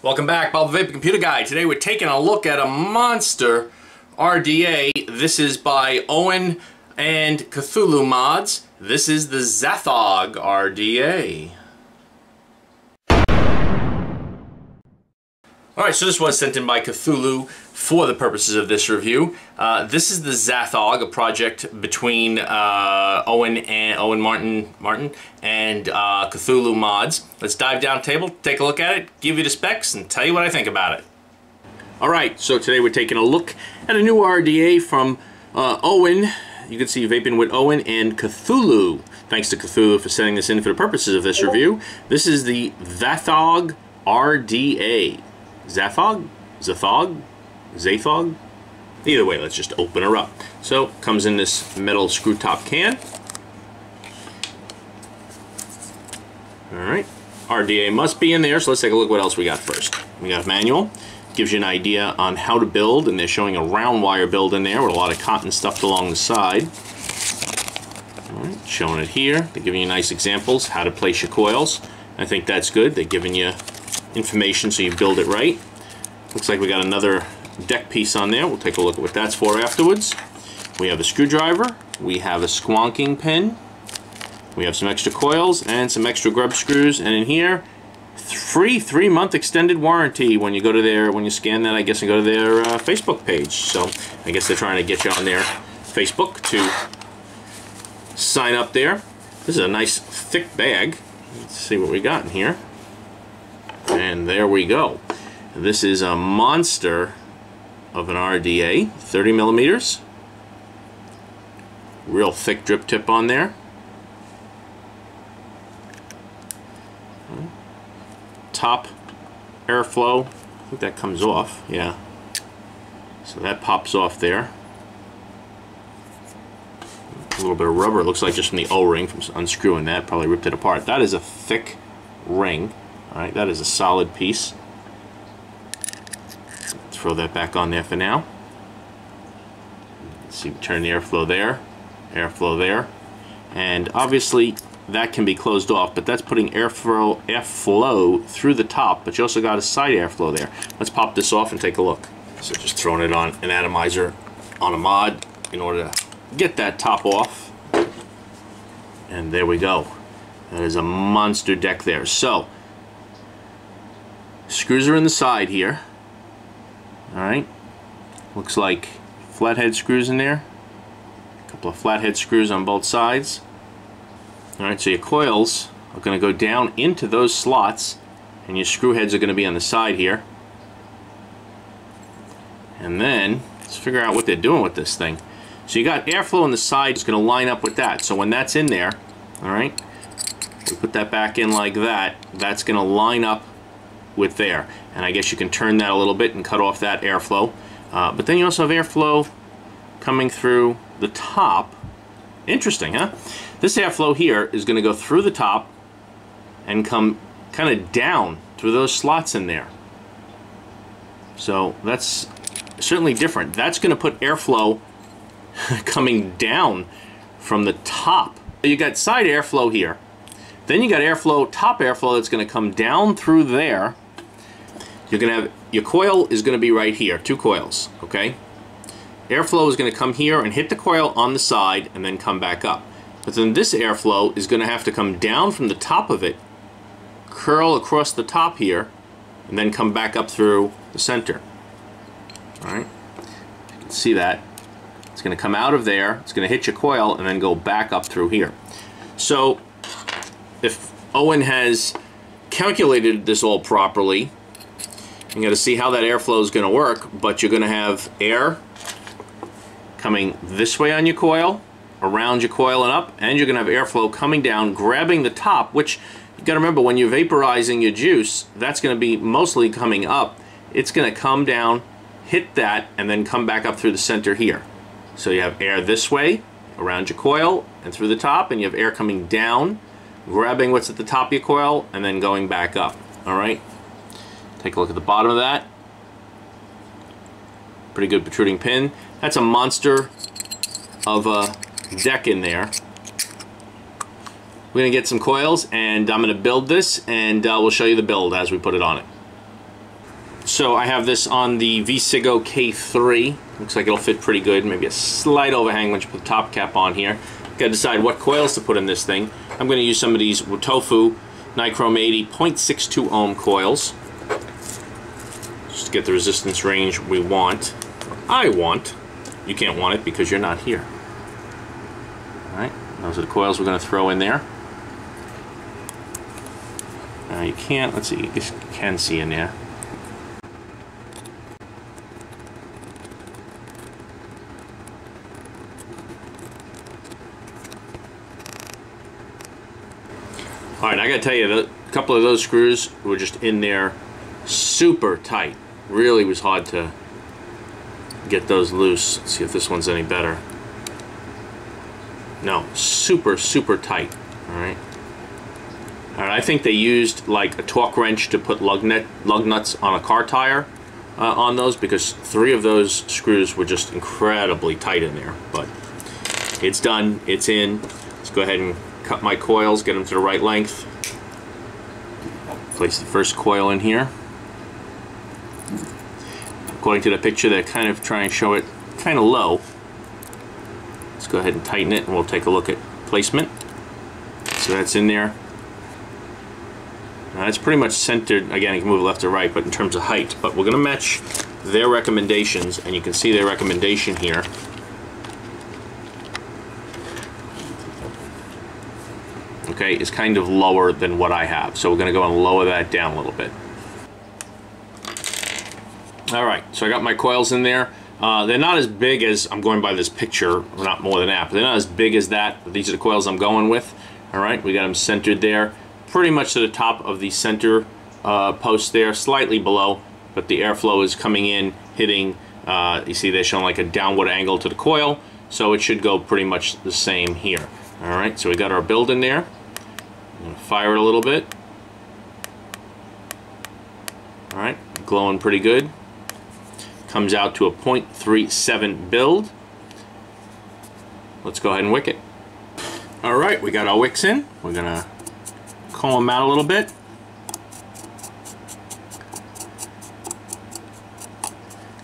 Welcome back, Bob the Vape Computer Guy. Today we're taking a look at a monster RDA. This is by Owen and Cthulhu mods. This is the ZATHOG RDA. Alright, so this was sent in by Cthulhu for the purposes of this review. This is the ZATHOG, a project between Owen Morten and Cthulhu mods. Let's dive down table, take a look at it, give you the specs, and tell you what I think about it. Alright, so today we're taking a look at a new RDA from Owen. You can see Vaping with Owen and Cthulhu. Thanks to Cthulhu for sending this in for the purposes of this review. This is the ZATHOG RDA. ZATHOG? ZATHOG? ZATHOG? Either way, let's just open her up. So, comes in this metal screw top can. Alright, RDA must be in there, so let's take a look what else we got first. We got a manual. Gives you an idea on how to build, and they're showing a round wire build in there with a lot of cotton stuffed along the side. Alright, showing it here. They're giving you nice examples, how to place your coils. I think that's good. They're giving you information so you build it right. Looks like we got another deck piece on there. We'll take a look at what that's for afterwards. We have a screwdriver, we have a squonking pin, we have some extra coils and some extra grub screws, and in here, free 3-month extended warranty when you go to their, when you scan that, I guess, and go to their Facebook page. So I guess they're trying to get you on their Facebook to sign up there. This is a nice thick bag. Let's see what we got in here. And there we go. This is a monster of an RDA, 30 millimeters. Real thick drip tip on there. Top airflow, I think that comes off, yeah. So that pops off there. A little bit of rubber, it looks like just from the O-ring, from unscrewing that, probably ripped it apart. That is a thick ring. Alright, that is a solid piece. Throw that back on there for now. Let's see, turn the airflow there, and obviously that can be closed off, but that's putting airflow through the top, but you also got a side airflow there. Let's pop this off and take a look. So just throwing it on an atomizer on a mod in order to get that top off. And there we go. That is a monster deck there. So, screws are in the side here. Alright. Looks like flathead screws in there. A couple of flathead screws on both sides. Alright, so your coils are going to go down into those slots, and your screw heads are going to be on the side here. And then, let's figure out what they're doing with this thing. So you got airflow on the side, it's going to line up with that. So when that's in there, alright, we put that back in like that, that's going to line up with there. And I guess you can turn that a little bit and cut off that airflow. But then you also have airflow coming through the top. Interesting, huh? This airflow here is going to go through the top and come kind of down through those slots in there. So that's certainly different. That's going to put airflow coming down from the top. You got side airflow here. Then you got airflow, top airflow that's going to come down through there. You're going to have, your coil is going to be right here, 2 coils, okay? Airflow is going to come here and hit the coil on the side and then come back up. But then this airflow is going to have to come down from the top of it, curl across the top here, and then come back up through the center. Alright? You can see that. It's going to come out of there, it's going to hit your coil, and then go back up through here. So, if Owen has calculated this all properly, you got to see how that airflow is going to work, but you're going to have air coming this way on your coil, around your coil and up, and you're going to have airflow coming down, grabbing the top, which you got to remember when you're vaporizing your juice, that's going to be mostly coming up. It's going to come down, hit that, and then come back up through the center here. So you have air this way, around your coil, and through the top, and you have air coming down, grabbing what's at the top of your coil, and then going back up. Alright? Take a look at the bottom of that. Pretty good protruding pin. That's a monster of a deck in there. We're going to get some coils, and I'm going to build this, and we'll show you the build as we put it on it. so I have this on the Vsigo K3. Looks like it'll fit pretty good. Maybe a slight overhang when you put the top cap on here. Got to decide what coils to put in this thing. I'm going to use some of these Tofu Nichrome 80 0.62 ohm coils, just to get the resistance range we want. I want. You can't want it because you're not here. Alright, those are the coils we're going to throw in there. Now you can't, let's see, you can see in there. Alright, I gotta tell you, a couple of those screws were just in there super tight. Really was hard to get those loose. Let's see if this one's any better. No, super, super tight. Alright. Alright, I think they used like a torque wrench to put lug nuts on a car tire on those, because 3 of those screws were just incredibly tight in there. But it's done, it's in. Let's go ahead and cut my coils, get them to the right length. Place the first coil in here. According to the picture, they're kind of trying to show it kind of low. Let's go ahead and tighten it, and we'll take a look at placement. So that's in there. Now it's pretty much centered. Again, you can move left or right, but in terms of height. But we're going to match their recommendations, and you can see their recommendation here. Okay, is kind of lower than what I have. So we're going to go and lower that down a little bit. Alright, so I got my coils in there. They're not as big as, I'm going by this picture, not more than that, but they're not as big as that. But these are the coils I'm going with. Alright, we got them centered there. Pretty much to the top of the center post there, slightly below, but the airflow is coming in, hitting, you see they're showing like a downward angle to the coil, so it should go pretty much the same here. Alright, so we got our build in there. I'm going to fire it a little bit. Alright, glowing pretty good. Comes out to a 0.37 build. Let's go ahead and wick it. Alright, we got our wicks in. We're going to comb them out a little bit.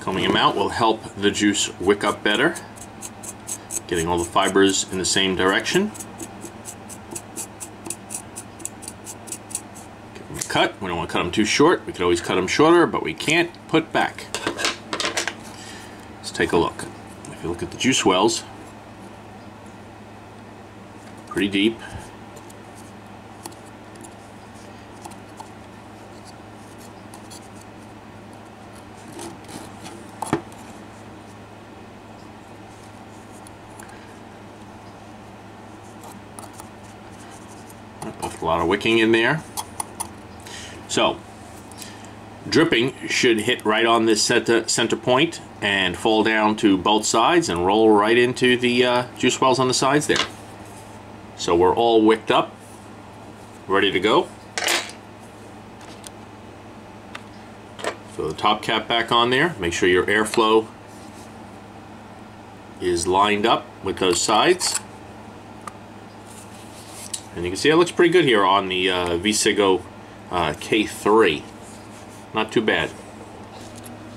Combing them out will help the juice wick up better. Getting all the fibers in the same direction. Give them a cut. We don't want to cut them too short. We could always cut them shorter, but we can't put back. Let's take a look. If you look at the juice wells, pretty deep. With a lot of wicking in there. So, dripping should hit right on this center point and fall down to both sides and roll right into the juice wells on the sides there. So we're all wicked up, ready to go. Throw the top cap back on there. Make sure your airflow is lined up with those sides. And you can see it looks pretty good here on the Vsigo K3. Not too bad.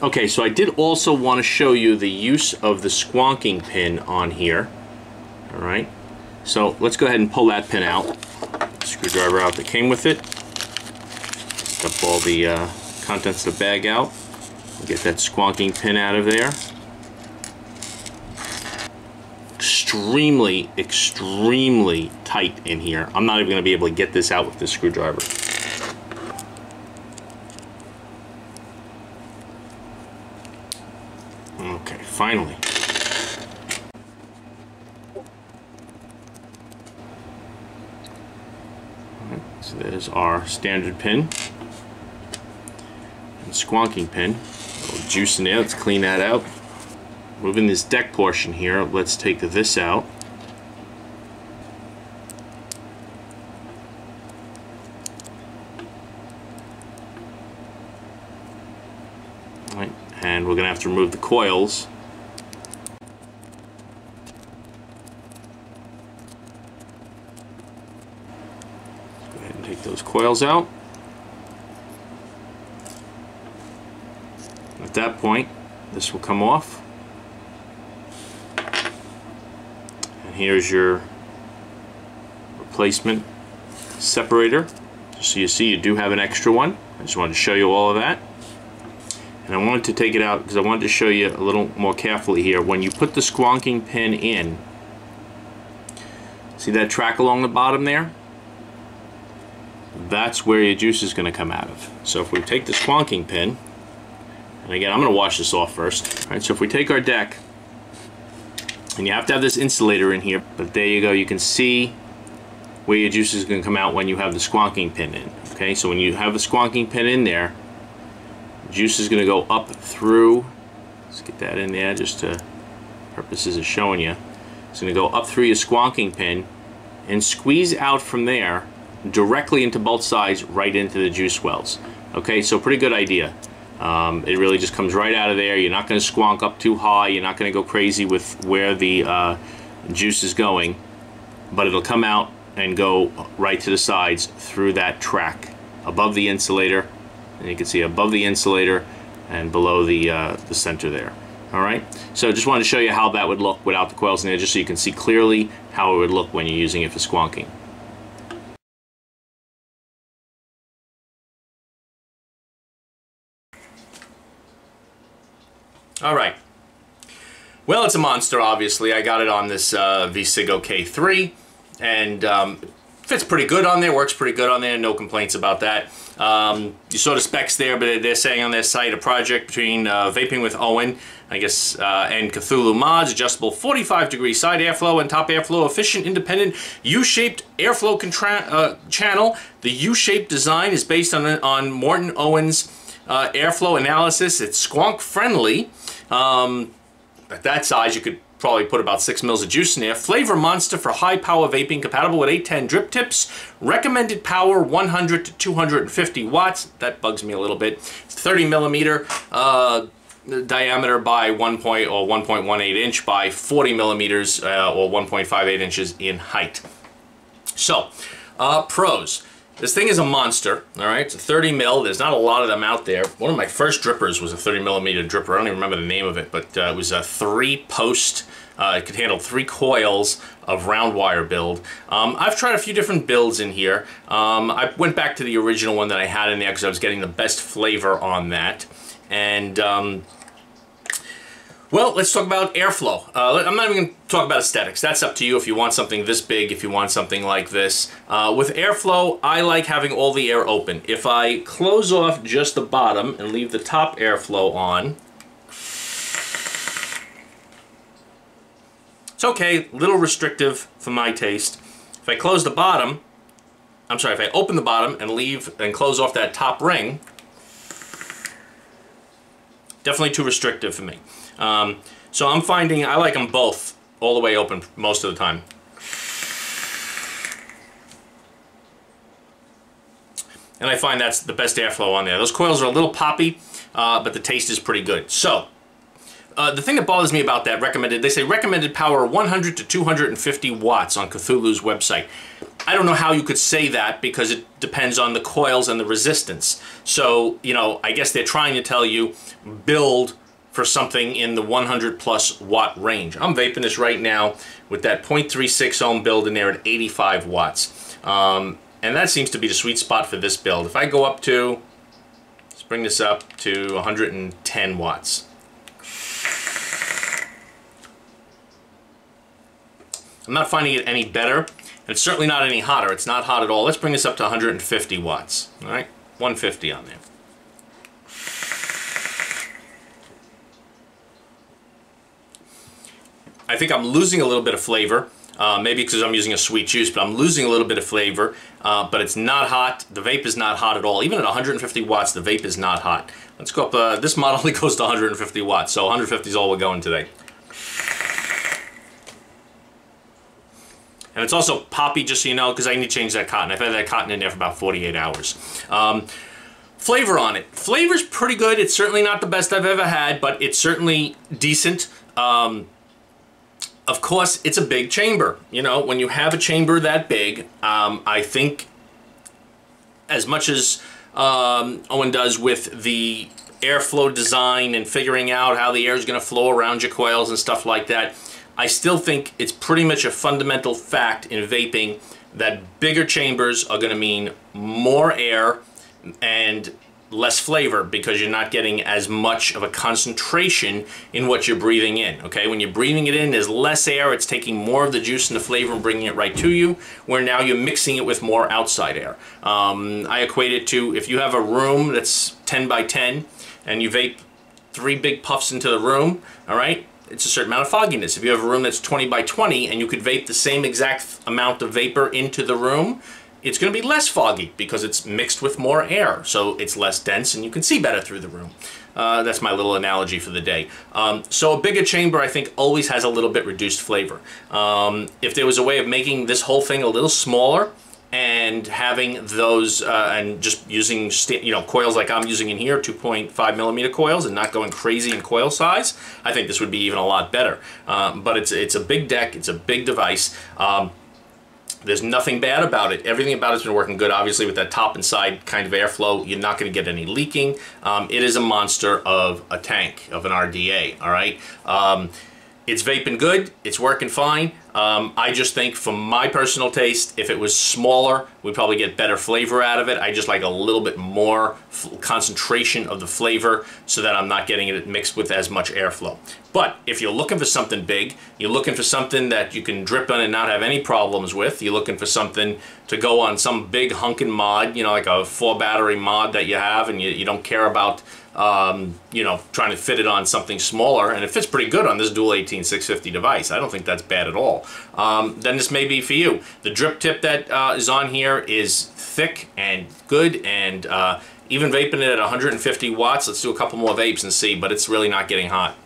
Okay, so I did also want to show you the use of the squonking pin on here. Alright, so let's go ahead and pull that pin out. Screwdriver out that came with it. Dump all the contents of the bag out. Get that squonking pin out of there. Extremely, extremely tight in here. I'm not even going to be able to get this out with this screwdriver. Okay, finally. Alright, so there's our standard pin and squonking pin. A little juice in there. Let's clean that out. Moving this deck portion here, let's take this out. Right, and we're going to have to remove the coils. Let's go ahead and take those coils out. At that point, this will come off. And here's your replacement separator. Just so you see, you do have an extra one. I just wanted to show you all of that. And I wanted to take it out because I wanted to show you a little more carefully here. When you put the squonking pin in, see that track along the bottom there? That's where your juice is going to come out of. So if we take the squonking pin, and again, I'm going to wash this off first. All right, so if we take our deck, and you have to have this insulator in here, but there you go, you can see where your juice is going to come out when you have the squonking pin in. Okay, so when you have the squonking pin in there, juice is going to go up through, let's get that in there just to purposes of showing you. It's going to go up through your squonking pin and squeeze out from there directly into both sides, right into the juice wells. Okay, so pretty good idea. It really just comes right out of there. You're not going to squonk up too high. You're not going to go crazy with where the juice is going, but it'll come out and go right to the sides through that track above the insulator. And you can see above the insulator and below the center there. All right, so just wanted to show you how that would look without the coils in there, just so you can see clearly how it would look when you're using it for squonking. All right, well, it's a monster, obviously. I got it on this VSigo K3, and fits pretty good on there, works pretty good on there, no complaints about that. You saw the specs there, but they're saying on their site, a project between Vaping with Owen, I guess, and Cthulhu mods, adjustable 45-degree side airflow and top airflow, efficient, independent, U-shaped airflow channel. The U-shaped design is based on Morten Owen's airflow analysis. It's squonk friendly. At that size, you could probably put about 6 mils of juice in there. Flavor monster for high power vaping, compatible with 810 drip tips. Recommended power 100 to 250 watts. That bugs me a little bit. 30 millimeter diameter by 1.18 inch by 40 millimeters or 1.58 inches in height. So, pros. This thing is a monster, all right? It's a 30 mil. There's not a lot of them out there. One of my first drippers was a 30 millimeter dripper. I don't even remember the name of it, but it was a 3-post. It could handle 3 coils of round wire build. I've tried a few different builds in here. I went back to the original one that I had in there because I was getting the best flavor on that. And well, let's talk about airflow. I'm not even going to talk about aesthetics. That's up to you if you want something this big, if you want something like this. With airflow, I like having all the air open. If I close off just the bottom and leave the top airflow on, it's okay, a little restrictive for my taste. If I close the bottom, if I open the bottom and leave and close off that top ring, definitely too restrictive for me. So I'm finding I like them both all the way open most of the time. And I find that's the best airflow on there. Those coils are a little poppy, but the taste is pretty good. So, the thing that bothers me about that, they say recommended power 100 to 250 watts on Cthulhu's website. I don't know how you could say that because it depends on the coils and the resistance. So, you know, I guess they're trying to tell you build for something in the 100 plus watt range. I'm vaping this right now with that 0.36 ohm build in there at 85 watts. And that seems to be the sweet spot for this build. If I go up to, let's bring this up to 110 watts. I'm not finding it any better, and it's certainly not any hotter. It's not hot at all. Let's bring this up to 150 watts. All right, 150 on there. I think I'm losing a little bit of flavor, maybe because I'm using a sweet juice, but I'm losing a little bit of flavor, but it's not hot. The vape is not hot at all. Even at 150 watts, the vape is not hot. Let's go up, this model only goes to 150 watts, so 150 is all we're going today. And it's also poppy, just so you know, because I need to change that cotton. I've had that cotton in there for about 48 hours. Flavor on it. Flavor's pretty good. It's certainly not the best I've ever had, but it's certainly decent. Of course, it's a big chamber. You know, when you have a chamber that big, I think as much as Owen does with the airflow design and figuring out how the air is going to flow around your coils and stuff like that. I still think it's pretty much a fundamental fact in vaping that bigger chambers are going to mean more air and less flavor, because you're not getting as much of a concentration in what you're breathing in. Okay, when you're breathing it in, there's less air, it's taking more of the juice and the flavor and bringing it right to you, where now you're mixing it with more outside air. I equate it to, if you have a room that's 10 by 10 and you vape 3 big puffs into the room, all right, it's a certain amount of fogginess. If you have a room that's 20 by 20 and you could vape the same exact amount of vapor into the room, it's going to be less foggy because it's mixed with more air, so it's less dense and you can see better through the room. That's my little analogy for the day. So a bigger chamber, I think, always has a little bit reduced flavor. If there was a way of making this whole thing a little smaller and having those, and just using coils like I'm using in here, 2.5 millimeter coils, and not going crazy in coil size, I think this would be even a lot better. But it's a big deck, it's a big device. There's nothing bad about it. Everything about it's been working good. Obviously, with that top and side kind of airflow, you're not going to get any leaking. It is a monster of a tank, of an RDA, all right? It's vaping good. It's working fine. I just think, for my personal taste, if it was smaller, we'd probably get better flavor out of it. I just like a little bit more concentration of the flavor so that I'm not getting it mixed with as much airflow. But if you're looking for something big, you're looking for something that you can drip on and not have any problems with, you're looking for something to go on some big hunkin' mod, like a 4-battery mod that you have, and you don't care about trying to fit it on something smaller, and it fits pretty good on this dual 18650 device. I don't think that's bad at all. Then this may be for you. The drip tip that is on here is thick and good, and even vaping it at 150 watts, let's do a couple more vapes and see, but it's really not getting hot.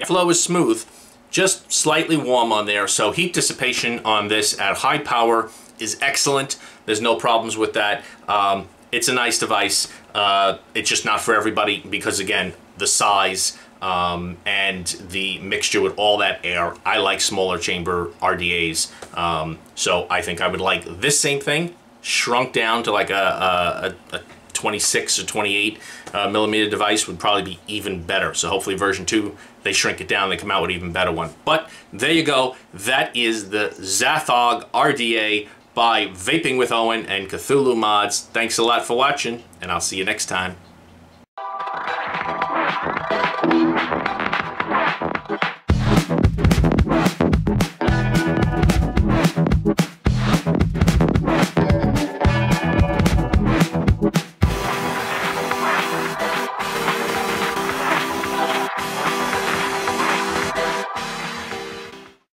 Flow is smooth, just slightly warm on there, so heat dissipation on this at high power is excellent. There's no problems with that. It's a nice device. It's just not for everybody because, again, the size and the mixture with all that air. I like smaller chamber RDAs, so I think I would like this same thing shrunk down to like a 26 or 28 millimeter device would probably be even better. So hopefully version 2, they shrink it down, they come out with an even better one. But there you go. That is the ZATHOG RDA by Vaping with Owen and Cthulhu Mods. Thanks a lot for watching, and I'll see you next time.